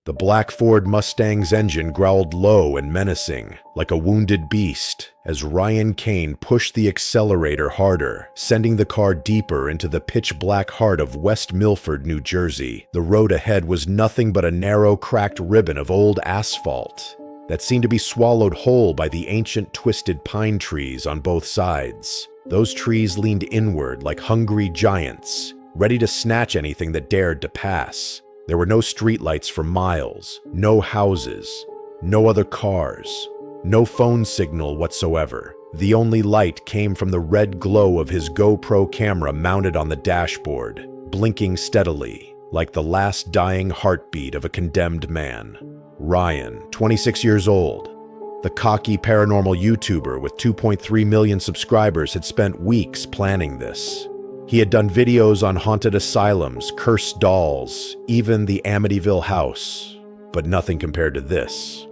The black Ford Mustang's engine growled low and menacing, like a wounded beast, as Ryan Kane pushed the accelerator harder, sending the car deeper into the pitch-black heart of West Milford, New Jersey. The road ahead was nothing but a narrow, cracked ribbon of old asphalt that seemed to be swallowed whole by the ancient twisted pine trees on both sides. Those trees leaned inward like hungry giants, ready to snatch anything that dared to pass. There were no streetlights for miles, no houses, no other cars, no phone signal whatsoever. The only light came from the red glow of his GoPro camera mounted on the dashboard, blinking steadily, like the last dying heartbeat of a condemned man. Ryan, 26 years old, the cocky paranormal YouTuber with 2.3 million subscribers, had spent weeks planning this. He had done videos on haunted asylums, cursed dolls, even the Amityville house, but nothing compared to this.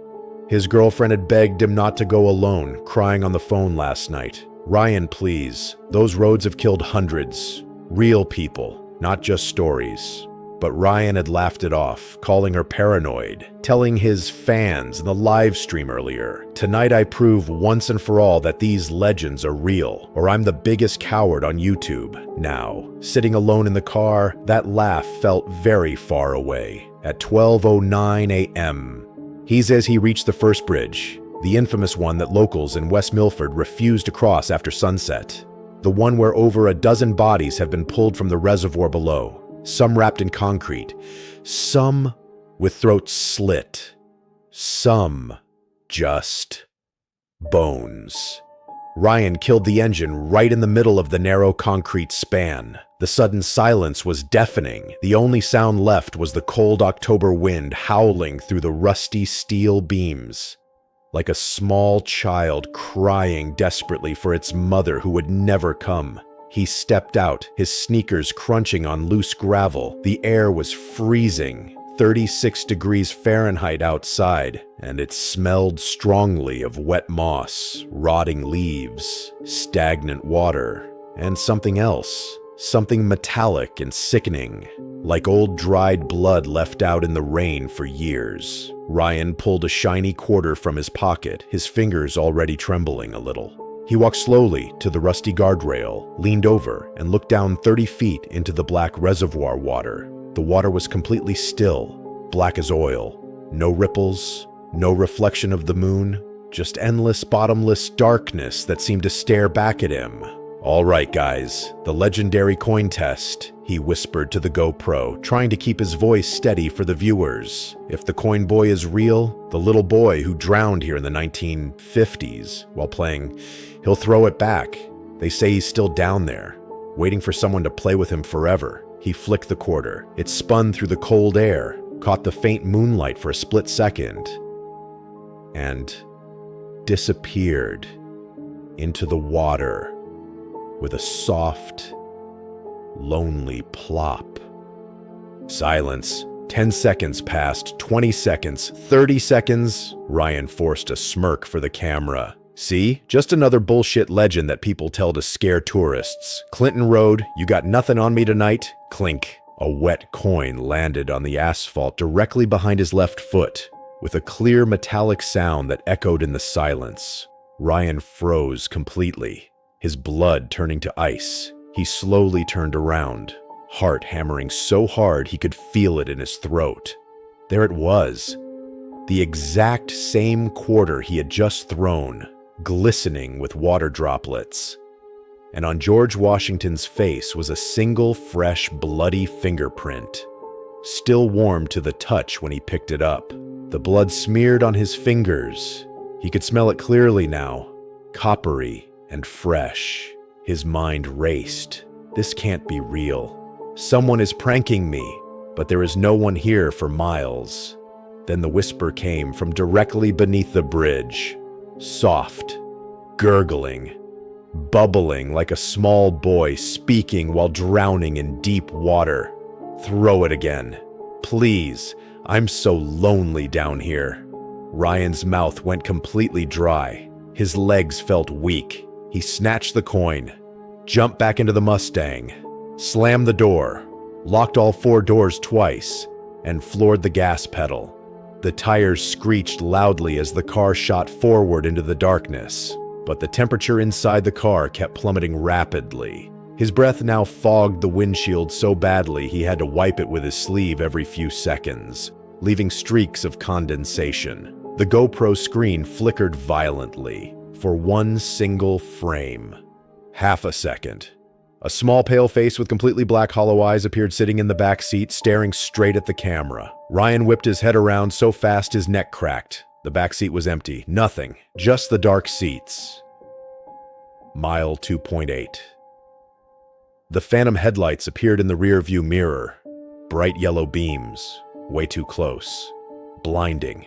His girlfriend had begged him not to go alone, crying on the phone last night. "Ryan, please. Those roads have killed hundreds. Real people, not just stories." But Ryan had laughed it off, calling her paranoid, telling his fans in the live stream earlier, "Tonight I prove once and for all that these legends are real, or I'm the biggest coward on YouTube." Now, sitting alone in the car, that laugh felt very far away. At 12:09 a.m., he says he reached the first bridge, the infamous one that locals in West Milford refuse to cross after sunset. The one where over a dozen bodies have been pulled from the reservoir below. Some wrapped in concrete, some with throats slit, some just bones. Ryan killed the engine right in the middle of the narrow concrete span. The sudden silence was deafening. The only sound left was the cold October wind howling through the rusty steel beams, like a small child crying desperately for its mother who would never come. He stepped out, his sneakers crunching on loose gravel. The air was freezing, 36 degrees Fahrenheit outside, and it smelled strongly of wet moss, rotting leaves, stagnant water, and something else, something metallic and sickening, like old dried blood left out in the rain for years. Ryan pulled a shiny quarter from his pocket, his fingers already trembling a little. He walked slowly to the rusty guardrail, leaned over, and looked down 30 feet into the black reservoir water. The water was completely still, black as oil. No ripples, no reflection of the moon, just endless, bottomless darkness that seemed to stare back at him. "All right, guys, the legendary coin test," he whispered to the GoPro, trying to keep his voice steady for the viewers. "If the coin boy is real, the little boy who drowned here in the 1950s while playing, he'll throw it back. They say he's still down there, waiting for someone to play with him forever." He flicked the quarter. It spun through the cold air, caught the faint moonlight for a split second, and disappeared into the water with a soft, lonely plop. Silence. 10 seconds passed, 20 seconds, 30 seconds. Ryan forced a smirk for the camera. "See? Just another bullshit legend that people tell to scare tourists. Clinton Road, you got nothing on me tonight?" Clink. A wet coin landed on the asphalt directly behind his left foot, with a clear metallic sound that echoed in the silence. Ryan froze completely, his blood turning to ice. He slowly turned around, heart hammering so hard he could feel it in his throat. There it was, the exact same quarter he had just thrown, glistening with water droplets. And on George Washington's face was a single fresh, bloody fingerprint, still warm to the touch when he picked it up. The blood smeared on his fingers. He could smell it clearly now, coppery and fresh. His mind raced. This can't be real. Someone is pranking me, but there is no one here for miles. Then the whisper came from directly beneath the bridge. Soft, gurgling, bubbling like a small boy speaking while drowning in deep water. "Throw it again. Please, I'm so lonely down here." Ryan's mouth went completely dry. His legs felt weak. He snatched the coin, jumped back into the Mustang, slammed the door, locked all 4 doors twice, and floored the gas pedal. The tires screeched loudly as the car shot forward into the darkness, but the temperature inside the car kept plummeting rapidly. His breath now fogged the windshield so badly he had to wipe it with his sleeve every few seconds, leaving streaks of condensation. The GoPro screen flickered violently for one single frame. Half a second. A small pale face with completely black hollow eyes appeared sitting in the back seat, staring straight at the camera. Ryan whipped his head around so fast his neck cracked. The back seat was empty. Nothing. Just the dark seats. Mile 2.8. The phantom headlights appeared in the rear-view mirror. Bright yellow beams. Way too close. Blinding.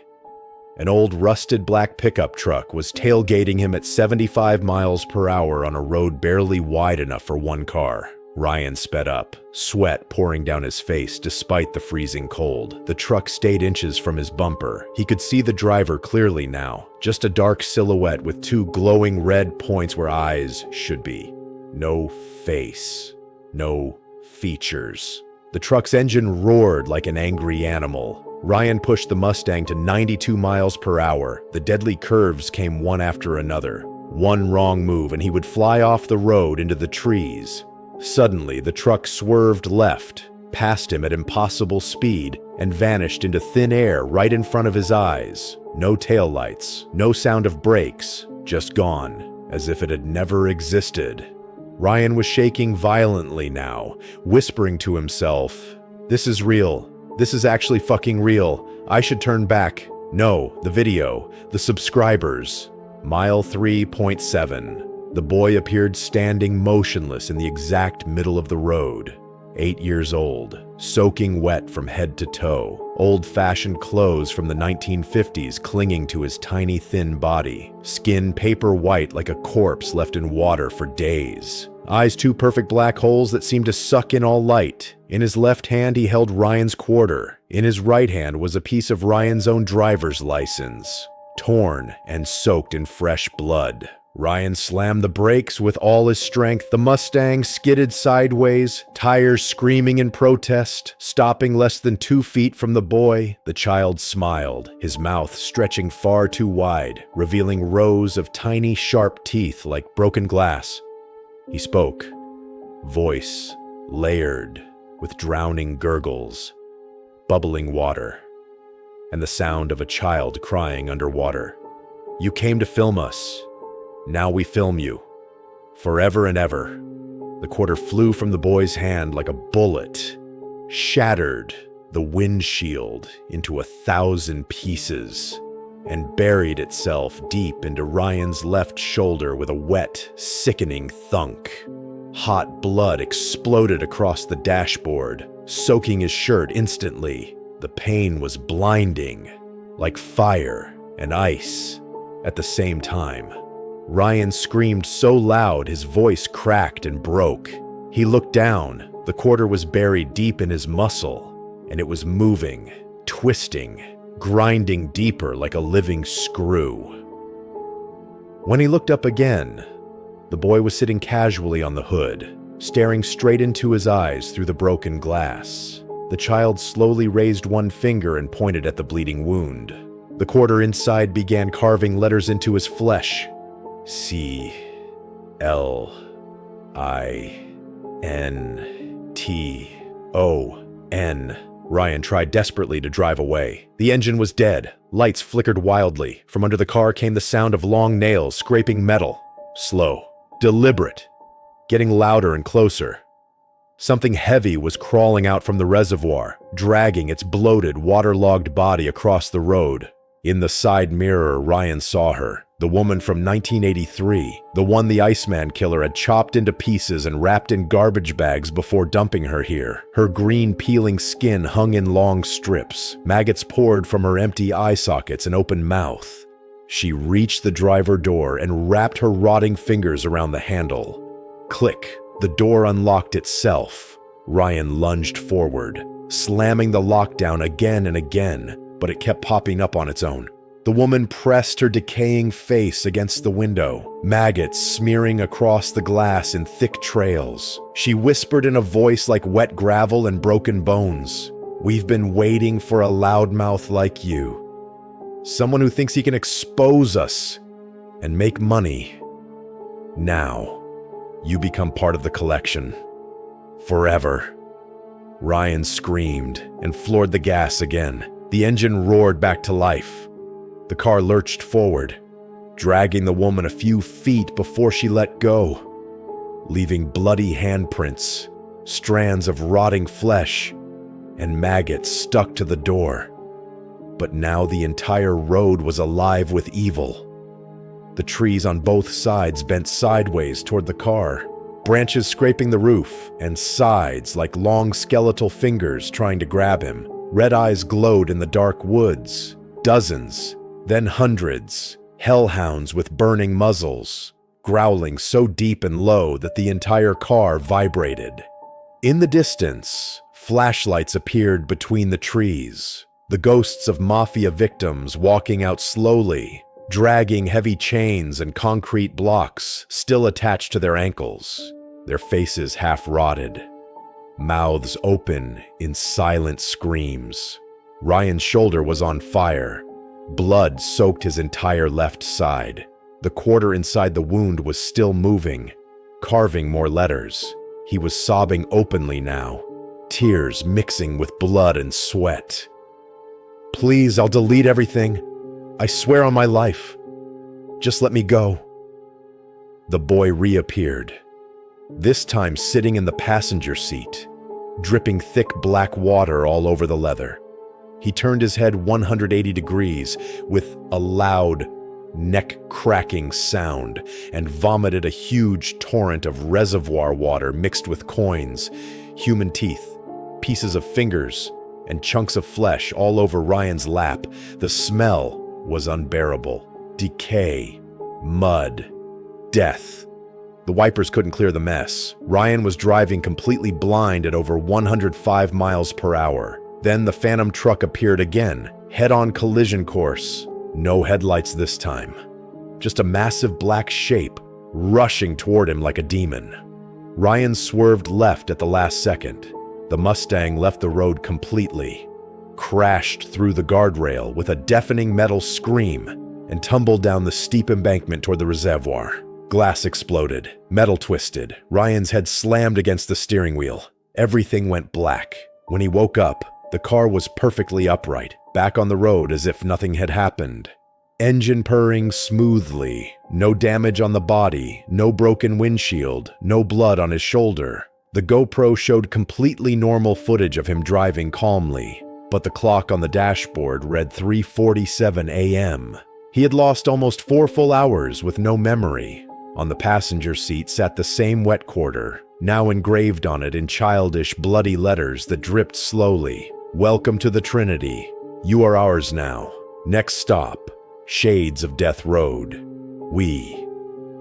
An old rusted black pickup truck was tailgating him at 75 miles per hour on a road barely wide enough for one car. Ryan sped up, sweat pouring down his face despite the freezing cold. The truck stayed inches from his bumper. He could see the driver clearly now, just a dark silhouette with two glowing red points where eyes should be. No face. No features. The truck's engine roared like an angry animal. Ryan pushed the Mustang to 92 miles per hour. The deadly curves came one after another. One wrong move and he would fly off the road into the trees. Suddenly, the truck swerved left, past him at impossible speed, and vanished into thin air right in front of his eyes. No taillights, no sound of brakes, just gone, as if it had never existed. Ryan was shaking violently now, whispering to himself, "This is real. This is actually fucking real. I should turn back. No, the video, the subscribers." Mile 3.7. The boy appeared standing motionless in the exact middle of the road. 8 years old, soaking wet from head to toe. Old-fashioned clothes from the 1950s clinging to his tiny, thin body. Skin paper white like a corpse left in water for days. Eyes two perfect black holes that seemed to suck in all light. In his left hand he held Ryan's quarter. In his right hand was a piece of Ryan's own driver's license, torn and soaked in fresh blood. Ryan slammed the brakes with all his strength. The Mustang skidded sideways, tires screaming in protest, stopping less than 2 feet from the boy. The child smiled, his mouth stretching far too wide, revealing rows of tiny, sharp teeth like broken glass. He spoke, voice layered with drowning gurgles, bubbling water, and the sound of a child crying underwater. "You came to film us. Now we film you. Forever and ever." The quarter flew from the boy's hand like a bullet, shattered the windshield into 1,000 pieces, and buried itself deep into Ryan's left shoulder with a wet, sickening thunk. Hot blood exploded across the dashboard, soaking his shirt instantly. The pain was blinding, like fire and ice at the same time. Ryan screamed so loud his voice cracked and broke. He looked down. The quarter was buried deep in his muscle, and it was moving, twisting, grinding deeper like a living screw. When he looked up again, the boy was sitting casually on the hood, staring straight into his eyes through the broken glass. The child slowly raised one finger and pointed at the bleeding wound. The quarter inside began carving letters into his flesh. C-L-I-N-T-O-N. Ryan tried desperately to drive away. The engine was dead. Lights flickered wildly. From under the car came the sound of long nails scraping metal. Slow, deliberate, getting louder and closer. Something heavy was crawling out from the reservoir, dragging its bloated, waterlogged body across the road. In the side mirror, Ryan saw her. The woman from 1983, the one the Iceman killer had chopped into pieces and wrapped in garbage bags before dumping her here. Her green peeling skin hung in long strips. Maggots poured from her empty eye sockets and open mouth. She reached the driver door and wrapped her rotting fingers around the handle. Click, the door unlocked itself. Ryan lunged forward, slamming the lockdown again and again, but it kept popping up on its own. The woman pressed her decaying face against the window, maggots smearing across the glass in thick trails. She whispered in a voice like wet gravel and broken bones, "We've been waiting for a loudmouth like you. Someone who thinks he can expose us and make money. Now, you become part of the collection. Forever. Ryan screamed and floored the gas again. The engine roared back to life. The car lurched forward, dragging the woman a few feet before she let go, leaving bloody handprints, strands of rotting flesh, and maggots stuck to the door. But now the entire road was alive with evil. The trees on both sides bent sideways toward the car, branches scraping the roof, and sides like long skeletal fingers trying to grab him. Red eyes glowed in the dark woods. Dozens, then hundreds, hellhounds with burning muzzles, growling so deep and low that the entire car vibrated. In the distance, flashlights appeared between the trees, the ghosts of mafia victims walking out slowly, dragging heavy chains and concrete blocks still attached to their ankles, their faces half rotted, mouths open in silent screams. Ryan's shoulder was on fire. Blood soaked his entire left side. The quarter inside the wound was still moving, carving more letters. He was sobbing openly now, tears mixing with blood and sweat. "Please, I'll delete everything. I swear on my life. Just let me go." The boy reappeared, this time sitting in the passenger seat, dripping thick black water all over the leather. He turned his head 180 degrees with a loud, neck-cracking sound and vomited a huge torrent of reservoir water mixed with coins, human teeth, pieces of fingers, and chunks of flesh all over Ryan's lap. The smell was unbearable. Decay, mud, death. The wipers couldn't clear the mess. Ryan was driving completely blind at over 105 miles per hour. Then the phantom truck appeared again, head-on collision course. No headlights this time. Just a massive black shape rushing toward him like a demon. Ryan swerved left at the last second. The Mustang left the road completely, crashed through the guardrail with a deafening metal scream, and tumbled down the steep embankment toward the reservoir. Glass exploded, metal twisted. Ryan's head slammed against the steering wheel. Everything went black. When he woke up, the car was perfectly upright, back on the road as if nothing had happened. Engine purring smoothly, no damage on the body, no broken windshield, no blood on his shoulder. The GoPro showed completely normal footage of him driving calmly, but the clock on the dashboard read 3:47 a.m. He had lost almost 4 full hours with no memory. On the passenger seat sat the same wet quarter, now engraved on it in childish, bloody letters that dripped slowly. "Welcome to the Trinity. You are ours now. Next stop, Shades of Death Road. We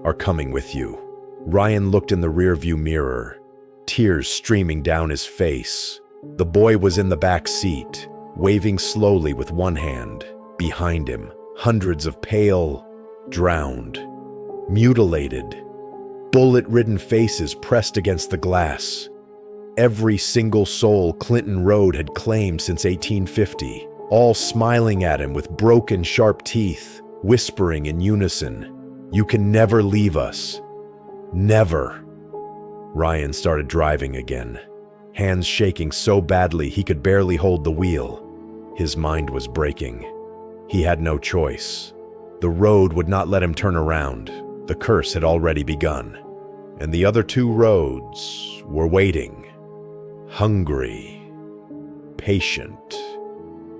are coming with you." Ryan looked in the rearview mirror, tears streaming down his face. The boy was in the back seat, waving slowly with one hand. Behind him, hundreds of pale, drowned, mutilated, bullet-ridden faces pressed against the glass. Every single soul Clinton Road had claimed since 1850, all smiling at him with broken, sharp teeth, whispering in unison, "You can never leave us. Never." Ryan started driving again, hands shaking so badly he could barely hold the wheel. His mind was breaking. He had no choice. The road would not let him turn around. The curse had already begun. And the other 2 roads were waiting, hungry, patient,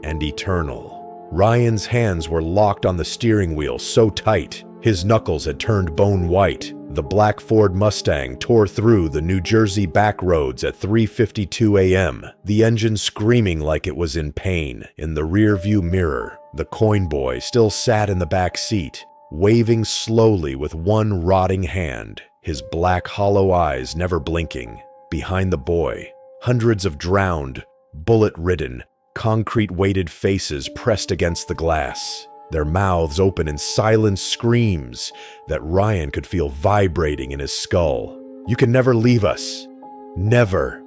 and eternal. Ryan's hands were locked on the steering wheel so tight, his knuckles had turned bone white. The black Ford Mustang tore through the New Jersey backroads at 3:52 a.m., the engine screaming like it was in pain. In the rearview mirror, the coin boy still sat in the back seat, waving slowly with one rotting hand, his black hollow eyes never blinking. Behind the boy, hundreds of drowned, bullet-ridden, concrete-weighted faces pressed against the glass, their mouths open in silent screams that Ryan could feel vibrating in his skull. "You can never leave us. Never,"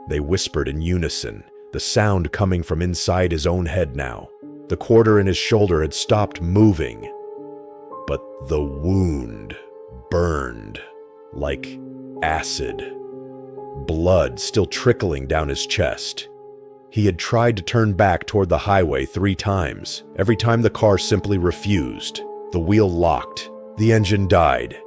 they whispered in unison, the sound coming from inside his own head now. The quarter in his shoulder had stopped moving, but the wound burned like acid. Blood still trickling down his chest. He had tried to turn back toward the highway 3 times. Every time the car simply refused. The wheel locked, the engine died,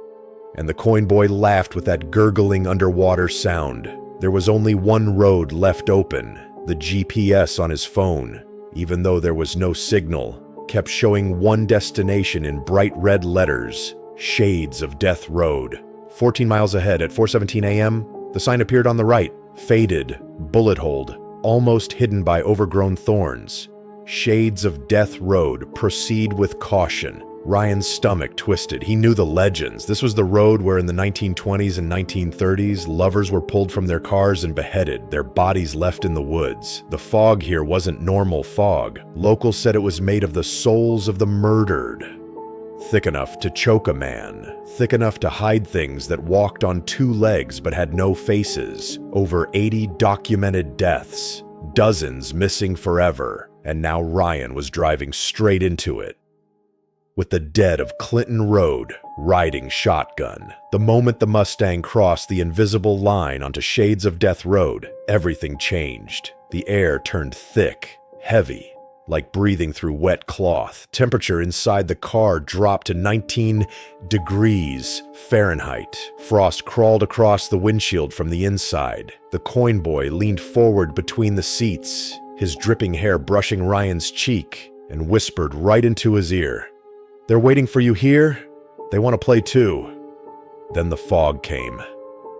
and the coin boy laughed with that gurgling underwater sound. There was only one road left open. The GPS on his phone, even though there was no signal, kept showing one destination in bright red letters: Shades of Death Road. 14 miles ahead at 4:17 a.m., the sign appeared on the right, faded, bullet-holed, almost hidden by overgrown thorns. Shades of Death Road, proceed with caution. Ryan's stomach twisted. He knew the legends. This was the road where in the 1920s and 1930s, lovers were pulled from their cars and beheaded, their bodies left in the woods. The fog here wasn't normal fog. Locals said it was made of the souls of the murdered. Thick enough to choke a man. Thick enough to hide things that walked on 2 legs but had no faces. Over 80 documented deaths. Dozens missing forever. And now Ryan was driving straight into it. With the dead of Clinton Road riding shotgun. The moment the Mustang crossed the invisible line onto Shades of Death Road, everything changed. The air turned thick, heavy, like breathing through wet cloth. Temperature inside the car dropped to 19 degrees Fahrenheit. Frost crawled across the windshield from the inside. The coin boy leaned forward between the seats, his dripping hair brushing Ryan's cheek, and whispered right into his ear, "They're waiting for you here. They want to play too." Then the fog came.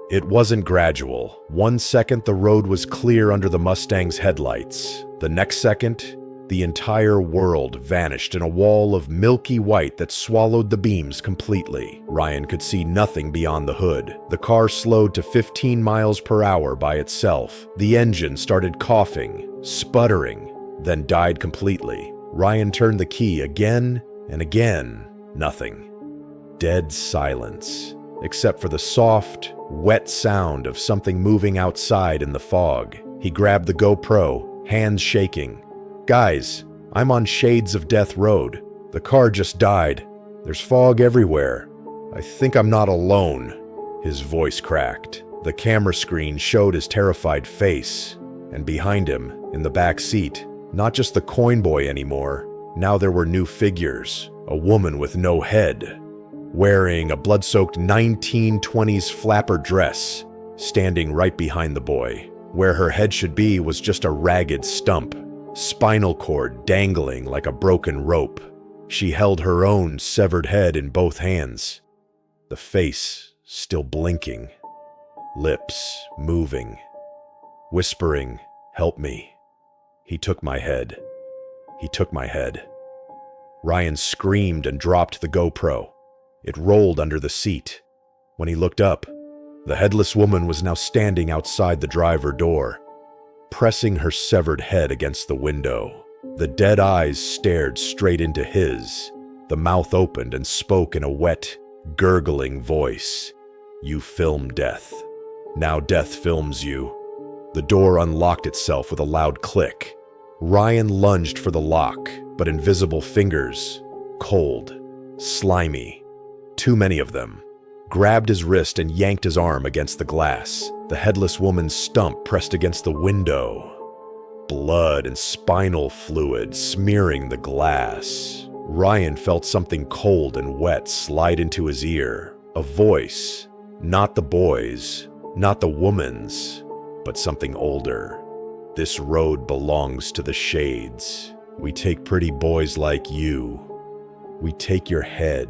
It wasn't gradual. 1 second the road was clear under the Mustang's headlights. The next second, the entire world vanished in a wall of milky white that swallowed the beams completely. Ryan could see nothing beyond the hood. The car slowed to 15 miles per hour by itself. The engine started coughing, sputtering, then died completely. Ryan turned the key again and again. Nothing. Dead silence, except for the soft, wet sound of something moving outside in the fog. He grabbed the GoPro, hands shaking. "Guys, I'm on Shades of Death Road. The car just died. There's fog everywhere. I think I'm not alone." His voice cracked. The camera screen showed his terrified face, and behind him, in the back seat, not just the coin boy anymore. Now there were new figures. A woman with no head, wearing a blood-soaked 1920s flapper dress, standing right behind the boy. Where her head should be was just a ragged stump, spinal cord dangling like a broken rope. She held her own severed head in both hands, the face still blinking, lips moving, whispering, "Help me." He took my head. He took my head. Ryan screamed and dropped the GoPro. It rolled under the seat. When he looked up, the headless woman was now standing outside the driver door, pressing her severed head against the window. The dead eyes stared straight into his. The mouth opened and spoke in a wet, gurgling voice. "You film death. Now death films you." The door unlocked itself with a loud click. Ryan lunged for the lock, but invisible fingers, cold, slimy, too many of them, grabbed his wrist and yanked his arm against the glass. The headless woman's stump pressed against the window. Blood and spinal fluid smearing the glass. Ryan felt something cold and wet slide into his ear. A voice, not the boy's, not the woman's, but something older. "This road belongs to the Shades. We take pretty boys like you. We take your head.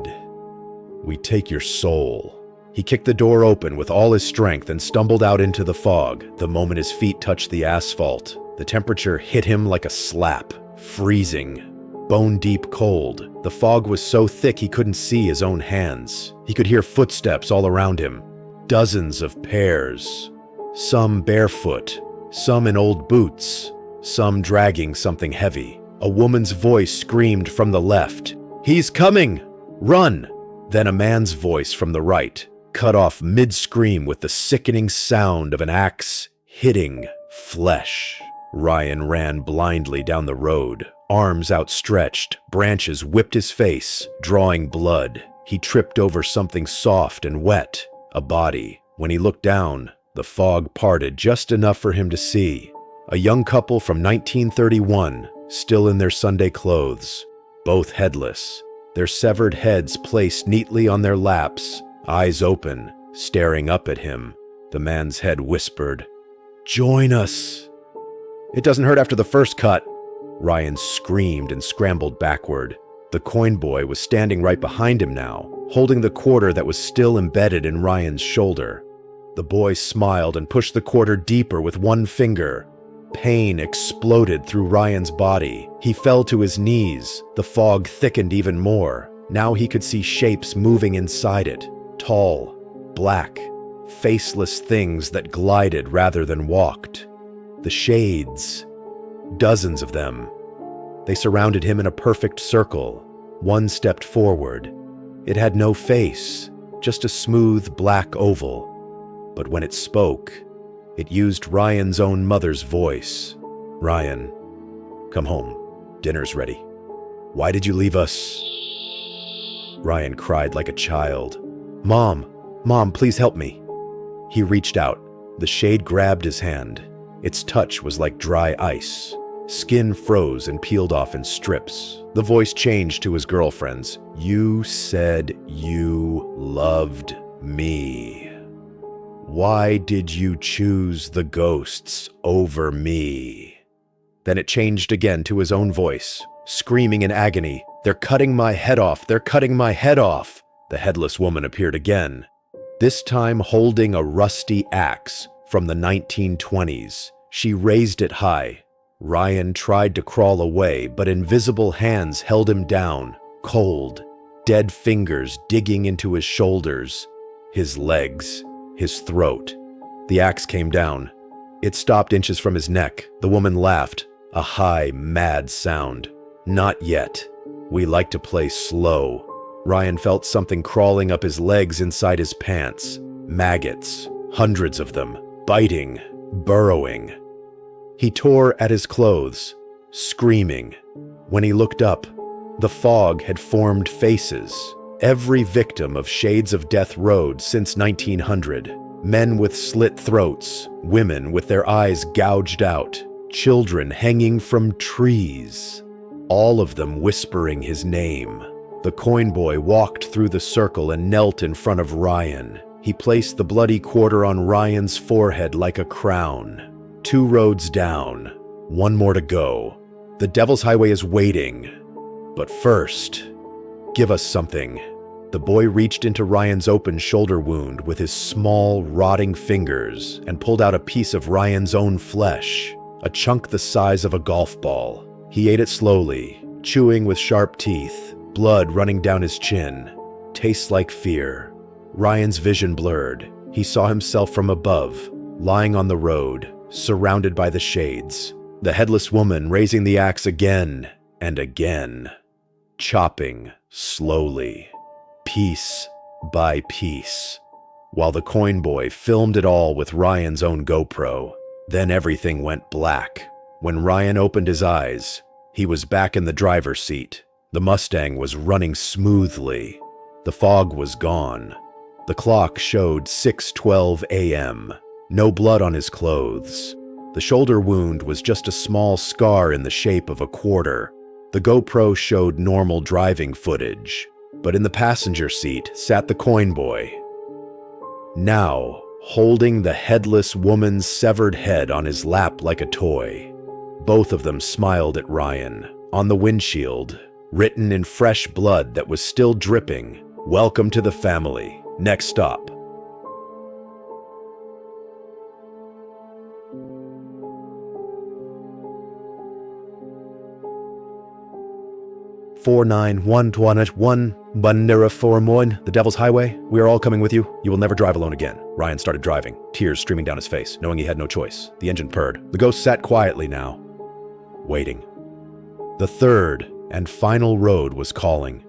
We take your soul." He kicked the door open with all his strength and stumbled out into the fog. The moment his feet touched the asphalt, the temperature hit him like a slap, freezing, bone-deep cold. The fog was so thick he couldn't see his own hands. He could hear footsteps all around him, dozens of pairs, some barefoot, some in old boots, some dragging something heavy. A woman's voice screamed from the left, "He's coming! Run!" Then a man's voice from the right, cut off mid-scream with the sickening sound of an axe hitting flesh. Ryan ran blindly down the road, arms outstretched, branches whipped his face, drawing blood. He tripped over something soft and wet, a body. When he looked down, the fog parted just enough for him to see. A young couple from 1931, still in their Sunday clothes, both headless, their severed heads placed neatly on their laps, eyes open, staring up at him. The man's head whispered, "Join us." "It doesn't hurt after the first cut." Ryan screamed and scrambled backward. The coin boy was standing right behind him now, holding the quarter that was still embedded in Ryan's shoulder. The boy smiled and pushed the quarter deeper with one finger. Pain exploded through Ryan's body. He fell to his knees. The fog thickened even more. Now he could see shapes moving inside it. Tall, black, faceless things that glided rather than walked. The shades. Dozens of them. They surrounded him in a perfect circle. One stepped forward. It had no face, just a smooth black oval. But when it spoke, it used Ryan's own mother's voice. "Ryan, come home. Dinner's ready. Why did you leave us?" Ryan cried like a child. Mom, please help me." He reached out. The shade grabbed his hand. Its touch was like dry ice. Skin froze and peeled off in strips. The voice changed to his girlfriend's. "You said you loved me. Why did you choose the ghosts over me?" Then it changed again to his own voice, screaming in agony, "They're cutting my head off! They're cutting my head off!" The headless woman appeared again, this time holding a rusty axe from the 1920s. She raised it high. Ryan tried to crawl away, but invisible hands held him down, cold, dead fingers digging into his shoulders, his legs, his throat. The axe came down. It stopped inches from his neck. The woman laughed, a high, mad sound. "Not yet. We like to play slow." Ryan felt something crawling up his legs inside his pants. Maggots, hundreds of them, biting, burrowing. He tore at his clothes, screaming. When he looked up, the fog had formed faces. Every victim of Shades of Death Road since 1900. Men with slit throats, women with their eyes gouged out, children hanging from trees. All of them whispering his name. The coin boy walked through the circle and knelt in front of Ryan. He placed the bloody quarter on Ryan's forehead like a crown. 2 roads down, 1 more to go. The Devil's Highway is waiting. But first, give us something. The boy reached into Ryan's open shoulder wound with his small, rotting fingers and pulled out a piece of Ryan's own flesh, a chunk the size of a golf ball. He ate it slowly, chewing with sharp teeth, blood running down his chin. Tastes like fear. Ryan's vision blurred. He saw himself from above, lying on the road, surrounded by the shades. The headless woman raising the axe again and again, chopping slowly, piece by piece, while the coin boy filmed it all with Ryan's own GoPro. Then everything went black. When Ryan opened his eyes, he was back in the driver's seat. The Mustang was running smoothly. The fog was gone. The clock showed 6:12 a.m. No blood on his clothes. The shoulder wound was just a small scar in the shape of a quarter. The GoPro showed normal driving footage, but in the passenger seat sat the coin boy, now holding the headless woman's severed head on his lap like a toy. Both of them smiled at Ryan. On the windshield, written in fresh blood that was still dripping, "Welcome to the family. Next stop." "49121 Bandera Formoin, the Devil's Highway. We are all coming with you. You will never drive alone again." Ryan started driving, tears streaming down his face, knowing he had no choice. The engine purred. The ghost sat quietly now, waiting. The third and final road was calling,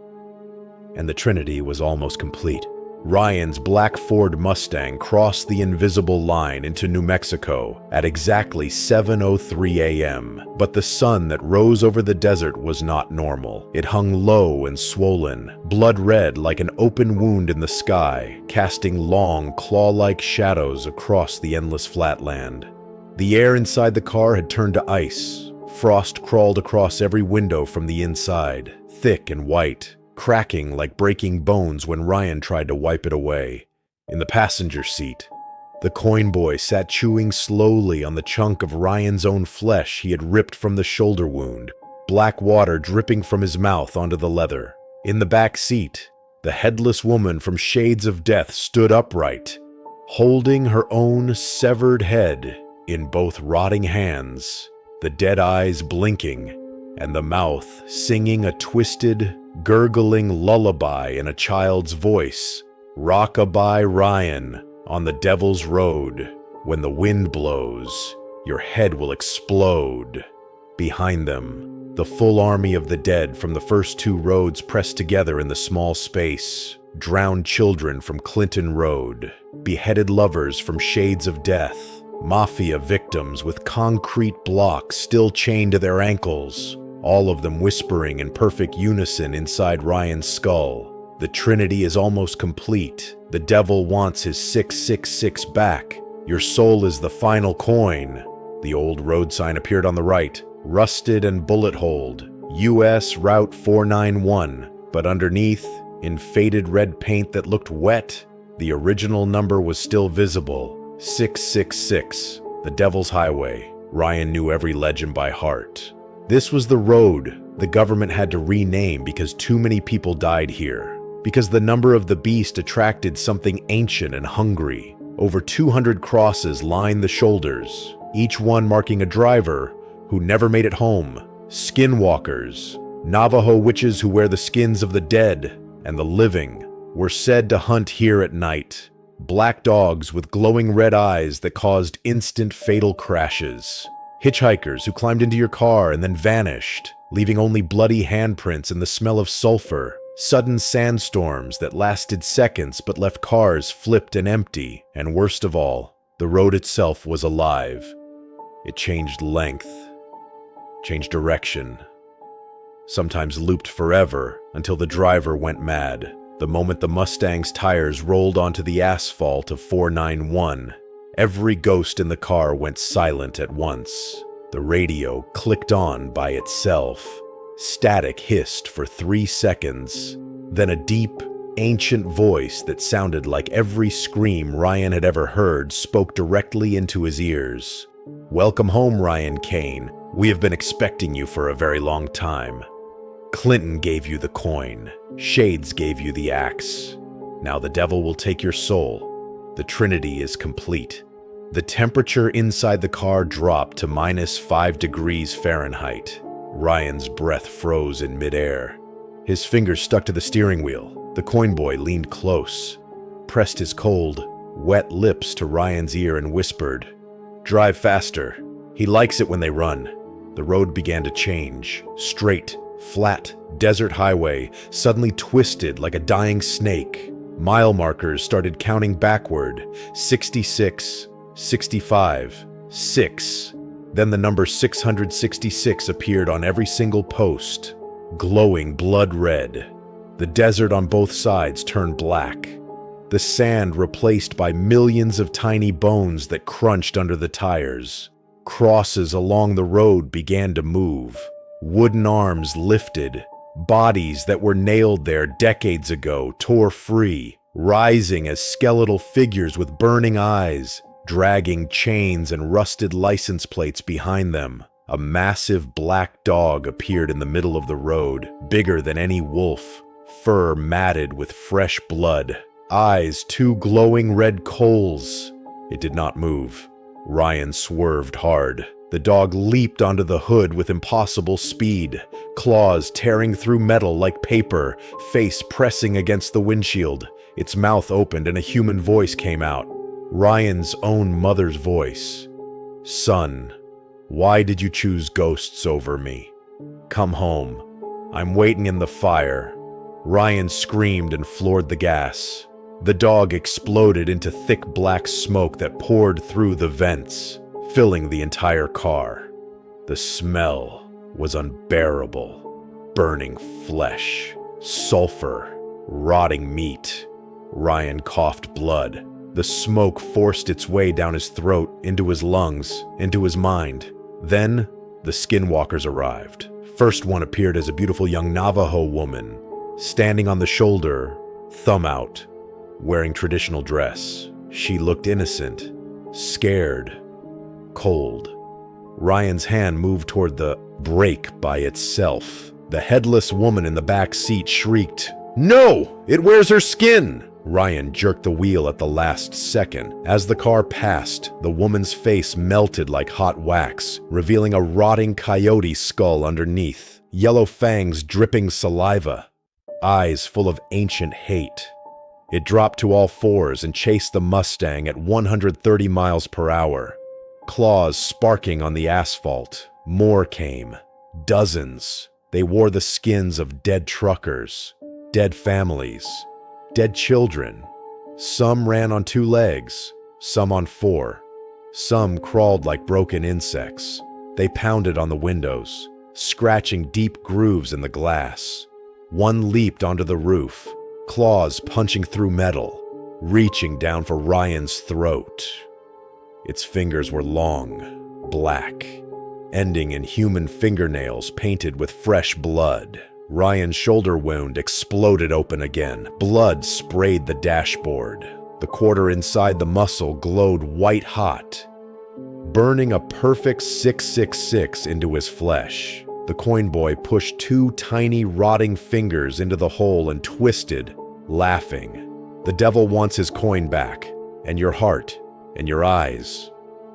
and the Trinity was almost complete. Ryan's black Ford Mustang crossed the invisible line into New Mexico at exactly 7:03 a.m., but the sun that rose over the desert was not normal. It hung low and swollen, blood red like an open wound in the sky, casting long, claw-like shadows across the endless flatland. The air inside the car had turned to ice. Frost crawled across every window from the inside, thick and white, cracking like breaking bones when Ryan tried to wipe it away. In the passenger seat, the coin boy sat chewing slowly on the chunk of Ryan's own flesh he had ripped from the shoulder wound, black water dripping from his mouth onto the leather. In the back seat, the headless woman from Shades of Death stood upright, holding her own severed head in both rotting hands, the dead eyes blinking, and the mouth singing a twisted, gurgling lullaby in a child's voice. Rock-a-bye Ryan, on the devil's road. When the wind blows, your head will explode. Behind them, the full army of the dead from the first two roads pressed together in the small space. Drowned children from Clinton Road, beheaded lovers from Shades of Death, mafia victims with concrete blocks still chained to their ankles, all of them whispering in perfect unison inside Ryan's skull. The trinity is almost complete. The devil wants his 666 back. Your soul is the final coin. The old road sign appeared on the right, rusted and bullet-holed, US Route 491, but underneath, in faded red paint that looked wet, the original number was still visible. 666, the Devil's Highway. Ryan knew every legend by heart. This was the road the government had to rename because too many people died here. Because the number of the beast attracted something ancient and hungry. Over 200 crosses lined the shoulders, each one marking a driver who never made it home. Skinwalkers, Navajo witches who wear the skins of the dead and the living, were said to hunt here at night. Black dogs with glowing red eyes that caused instant fatal crashes. Hitchhikers who climbed into your car and then vanished, leaving only bloody handprints and the smell of sulfur. Sudden sandstorms that lasted seconds but left cars flipped and empty. And worst of all, the road itself was alive. It changed length, changed direction, sometimes looped forever until the driver went mad. The moment the Mustang's tires rolled onto the asphalt of 491, every ghost in the car went silent at once. The radio clicked on by itself. Static hissed for 3 seconds. Then a deep, ancient voice that sounded like every scream Ryan had ever heard spoke directly into his ears. "Welcome home, Ryan Kane. We have been expecting you for a very long time. Clinton gave you the coin. Shades gave you the axe. Now the devil will take your soul. The trinity is complete." The temperature inside the car dropped to -5 degrees Fahrenheit. Ryan's breath froze in midair. His fingers stuck to the steering wheel. The coin boy leaned close, pressed his cold, wet lips to Ryan's ear and whispered, "Drive faster. He likes it when they run." The road began to change. Straight, flat, desert highway suddenly twisted like a dying snake. Mile markers started counting backward. 66, 65, 6. Then the number 666 appeared on every single post, glowing blood red. The desert on both sides turned black. The sand replaced by millions of tiny bones that crunched under the tires. Crosses along the road began to move. Wooden arms lifted. Bodies that were nailed there decades ago tore free, rising as skeletal figures with burning eyes, dragging chains and rusted license plates behind them. A massive black dog appeared in the middle of the road, bigger than any wolf, fur matted with fresh blood, eyes two glowing red coals. It did not move. Ryan swerved hard. The dog leaped onto the hood with impossible speed, claws tearing through metal like paper, face pressing against the windshield. Its mouth opened and a human voice came out. Ryan's own mother's voice. "Son, why did you choose ghosts over me? Come home. I'm waiting in the fire." Ryan screamed and floored the gas. The dog exploded into thick black smoke that poured through the vents, filling the entire car. The smell was unbearable. Burning flesh, sulfur, rotting meat. Ryan coughed blood. The smoke forced its way down his throat, into his lungs, into his mind. Then, the skinwalkers arrived. First one appeared as a beautiful young Navajo woman, standing on the shoulder, thumb out, wearing traditional dress. She looked innocent, scared, cold. Ryan's hand moved toward the brake by itself. The headless woman in the back seat shrieked, "No! It wears her skin!" Ryan jerked the wheel at the last second. As the car passed, the woman's face melted like hot wax, revealing a rotting coyote skull underneath, yellow fangs dripping saliva, eyes full of ancient hate. It dropped to all fours and chased the Mustang at 130 miles per hour. Claws sparking on the asphalt. More came. Dozens. They wore the skins of dead truckers, dead families, dead children. Some ran on 2 legs, some on 4. Some crawled like broken insects. They pounded on the windows, scratching deep grooves in the glass. One leaped onto the roof, claws punching through metal, reaching down for Ryan's throat. Its fingers were long, black, ending in human fingernails painted with fresh blood. Ryan's shoulder wound exploded open again. Blood sprayed the dashboard. The quarter inside the muscle glowed white hot, burning a perfect 666 into his flesh. The coin boy pushed 2 tiny rotting fingers into the hole and twisted, laughing. The devil wants his coin back, and your heart, and your eyes.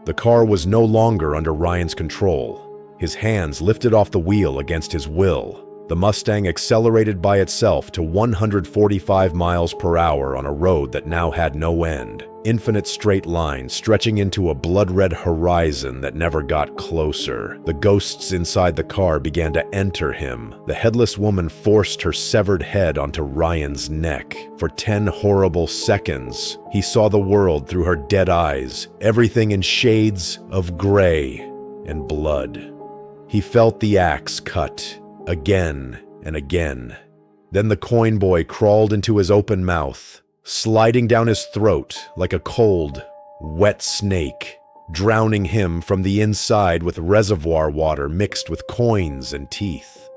The car was no longer under Ryan's control. His hands lifted off the wheel against his will. The Mustang accelerated by itself to 145 miles per hour on a road that now had no end. Infinite straight lines stretching into a blood-red horizon that never got closer. The ghosts inside the car began to enter him. The headless woman forced her severed head onto Ryan's neck. For 10 horrible seconds, he saw the world through her dead eyes, everything in shades of gray and blood. He felt the axe cut again and again. Then the coin boy crawled into his open mouth, sliding down his throat like a cold, wet snake, drowning him from the inside with reservoir water mixed with coins and teeth.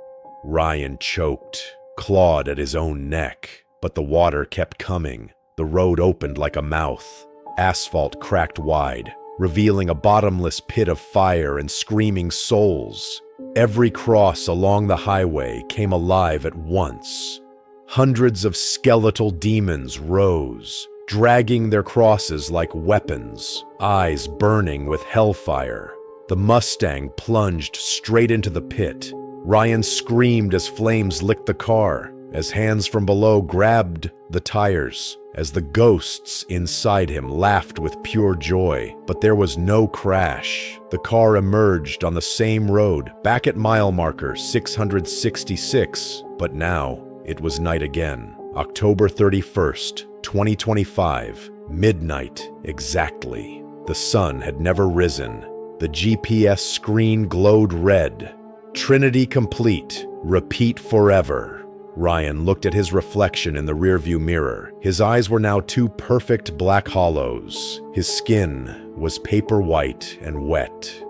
Ryan choked, clawed at his own neck, but the water kept coming. The road opened like a mouth. Asphalt cracked wide, revealing a bottomless pit of fire and screaming souls. Every cross along the highway came alive at once. Hundreds of skeletal demons rose, dragging their crosses like weapons, eyes burning with hellfire. The Mustang plunged straight into the pit. Ryan screamed as flames licked the car, as hands from below grabbed the tires, as the ghosts inside him laughed with pure joy. But there was no crash. The car emerged on the same road, back at mile marker 666, but now it was night again. October 31st, 2025, midnight exactly. The sun had never risen. The GPS screen glowed red. Trinity complete. Repeat forever. Ryan looked at his reflection in the rearview mirror. His eyes were now 2 perfect black hollows. His skin was paper white and wet.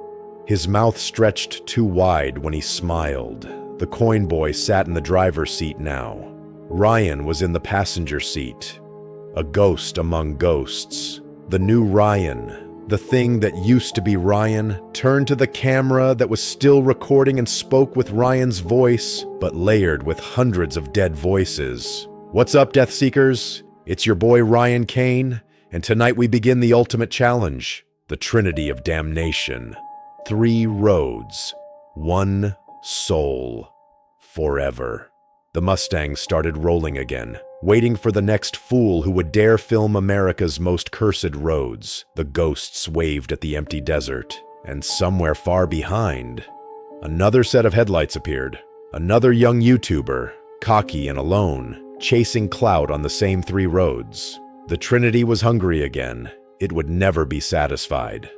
His mouth stretched too wide when he smiled. The coin boy sat in the driver's seat now. Ryan was in the passenger seat. A ghost among ghosts. The new Ryan, the thing that used to be Ryan, turned to the camera that was still recording and spoke with Ryan's voice, but layered with hundreds of dead voices. "What's up, Death Seekers? It's your boy Ryan Kane, and tonight we begin the ultimate challenge, the Trinity of Damnation. 3 roads, 1 soul, forever." The Mustang started rolling again, waiting for the next fool who would dare film America's most cursed roads. The ghosts waved at the empty desert, and somewhere far behind, another set of headlights appeared. Another young YouTuber, cocky and alone, chasing clout on the same 3 roads. The Trinity was hungry again. It would never be satisfied.